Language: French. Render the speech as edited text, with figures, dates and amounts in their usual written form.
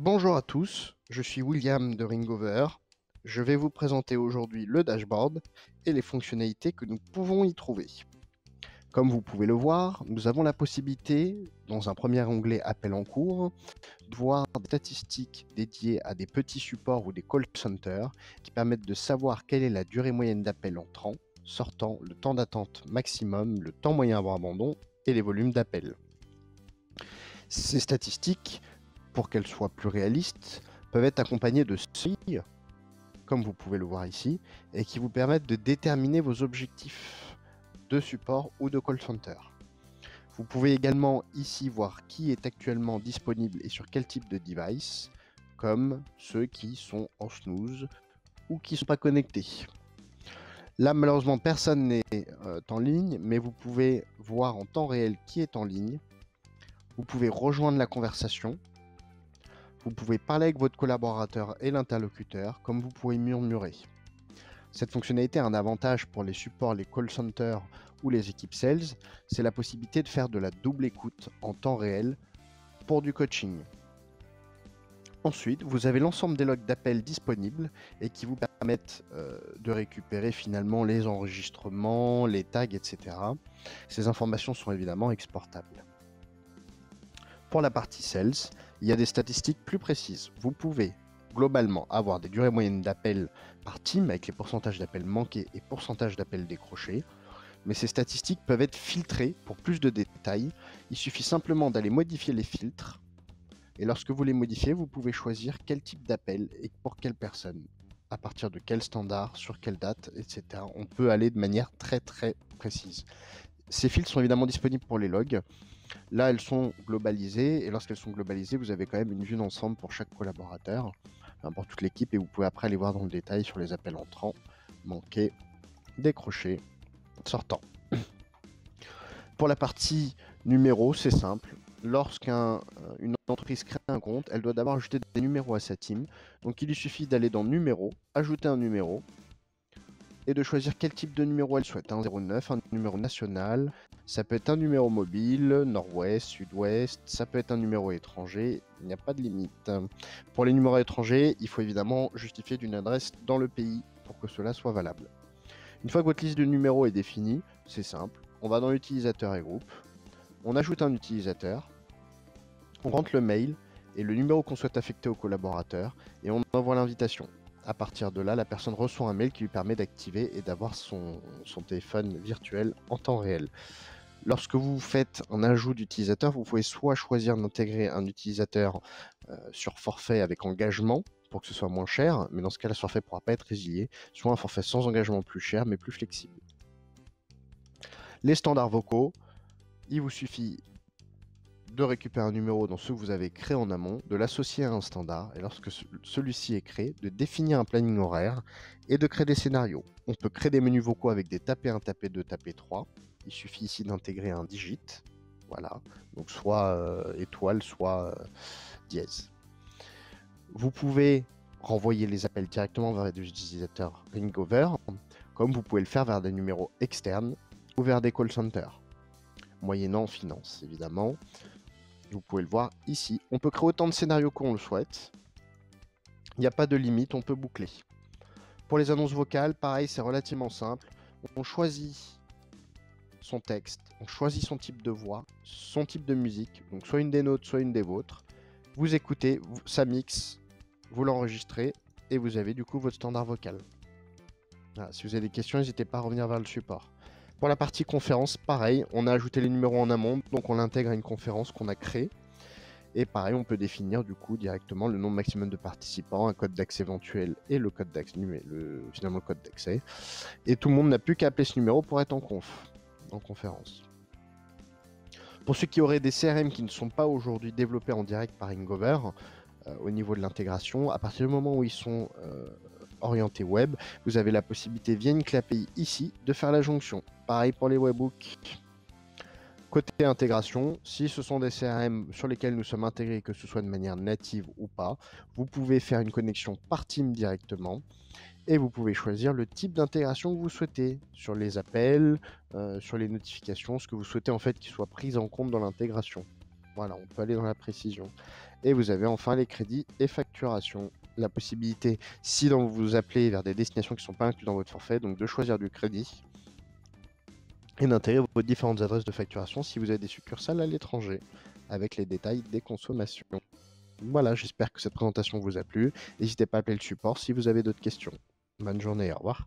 Bonjour à tous, je suis William de Ringover. Je vais vous présenter aujourd'hui le dashboard et les fonctionnalités que nous pouvons y trouver. Comme vous pouvez le voir, nous avons la possibilité, dans un premier onglet Appel en cours, de voir des statistiques dédiées à des petits supports ou des call centers qui permettent de savoir quelle est la durée moyenne d'appel entrant, sortant, le temps d'attente maximum, le temps moyen avant abandon et les volumes d'appel. Ces statistiques, pour qu'elles soient plus réalistes, peuvent être accompagnées de seuils, comme vous pouvez le voir ici, et qui vous permettent de déterminer vos objectifs de support ou de call center. Vous pouvez également ici voir qui est actuellement disponible et sur quel type de device, comme ceux qui sont en snooze ou qui ne sont pas connectés. Là, malheureusement, personne n'est en ligne, mais vous pouvez voir en temps réel qui est en ligne. Vous pouvez rejoindre la conversation. Vous pouvez parler avec votre collaborateur et l'interlocuteur, comme vous pouvez murmurer. Cette fonctionnalité a un avantage pour les supports, les call centers ou les équipes sales, c'est la possibilité de faire de la double écoute en temps réel pour du coaching. Ensuite, vous avez l'ensemble des logs d'appels disponibles et qui vous permettent de récupérer finalement les enregistrements, les tags, etc. Ces informations sont évidemment exportables. Pour la partie sales, il y a des statistiques plus précises. Vous pouvez globalement avoir des durées moyennes d'appels par team avec les pourcentages d'appels manqués et pourcentages d'appels décrochés. Mais ces statistiques peuvent être filtrées pour plus de détails. Il suffit simplement d'aller modifier les filtres. Et lorsque vous les modifiez, vous pouvez choisir quel type d'appel et pour quelle personne, à partir de quel standard, sur quelle date, etc. On peut aller de manière très précise. Ces filtres sont évidemment disponibles pour les logs. Là, elles sont globalisées, et lorsqu'elles sont globalisées, vous avez quand même une vue d'ensemble pour chaque collaborateur, pour toute l'équipe, et vous pouvez après aller voir dans le détail sur les appels entrants, manqués, décrochés, sortants. Pour la partie numéro, c'est simple. Lorsqu'une entreprise crée un compte, elle doit d'abord ajouter des numéros à sa team. Donc il lui suffit d'aller dans Numéros, ajouter un numéro, et de choisir quel type de numéro elle souhaite. Un 09, un numéro national, ça peut être un numéro mobile, nord-ouest, sud-ouest, ça peut être un numéro étranger, il n'y a pas de limite. Pour les numéros étrangers, il faut évidemment justifier d'une adresse dans le pays pour que cela soit valable. Une fois que votre liste de numéros est définie, c'est simple, on va dans utilisateur et groupe, on ajoute un utilisateur, on rentre le mail et le numéro qu'on souhaite affecter au collaborateur et on envoie l'invitation. À partir de là, la personne reçoit un mail qui lui permet d'activer et d'avoir son téléphone virtuel en temps réel. Lorsque vous faites un ajout d'utilisateur, vous pouvez soit choisir d'intégrer un utilisateur sur forfait avec engagement pour que ce soit moins cher, mais dans ce cas-là, ce forfait ne pourra pas être résilié, soit un forfait sans engagement plus cher mais plus flexible. Les standards vocaux, il vous suffit de récupérer un numéro dans ceux que vous avez créés en amont, de l'associer à un standard, et lorsque celui-ci est créé, de définir un planning horaire et de créer des scénarios. On peut créer des menus vocaux avec des tapés 1, tapé 2, tapé 3. Il suffit ici d'intégrer un digit. Voilà, donc soit étoile, soit dièse. Vous pouvez renvoyer les appels directement vers des utilisateurs Ringover, comme vous pouvez le faire vers des numéros externes ou vers des call centers, moyennant finance évidemment. Vous pouvez le voir ici. On peut créer autant de scénarios qu'on le souhaite. Il n'y a pas de limite, on peut boucler. Pour les annonces vocales, pareil, c'est relativement simple. On choisit son texte, on choisit son type de voix, son type de musique, donc soit une des nôtres, soit une des vôtres. Vous écoutez, ça mixe, vous l'enregistrez et vous avez du coup votre standard vocal. Voilà, si vous avez des questions, n'hésitez pas à revenir vers le support. Pour la partie conférence, pareil, on a ajouté les numéros en amont, donc on l'intègre à une conférence qu'on a créée. Et pareil, on peut définir du coup directement le nombre maximum de participants, un code d'accès éventuel et le code d'accès, finalement le code d'accès. Et tout le monde n'a plus qu'à appeler ce numéro pour être en conférence. Pour ceux qui auraient des CRM qui ne sont pas aujourd'hui développés en direct par Ringover, au niveau de l'intégration, à partir du moment où ils sont orientés web, vous avez la possibilité via une clé API ici de faire la jonction. Pareil pour les webhooks. Côté intégration, si ce sont des CRM sur lesquels nous sommes intégrés, que ce soit de manière native ou pas, vous pouvez faire une connexion par team directement et vous pouvez choisir le type d'intégration que vous souhaitez sur les appels, sur les notifications, ce que vous souhaitez en fait qu'il soit pris en compte dans l'intégration. Voilà, on peut aller dans la précision. Et vous avez enfin les crédits et facturations. La possibilité, si vous appelez vers des destinations qui ne sont pas incluses dans votre forfait, donc de choisir du crédit et d'intégrer vos différentes adresses de facturation si vous avez des succursales à l'étranger, avec les détails des consommations. Voilà, j'espère que cette présentation vous a plu. N'hésitez pas à appeler le support si vous avez d'autres questions. Bonne journée, au revoir.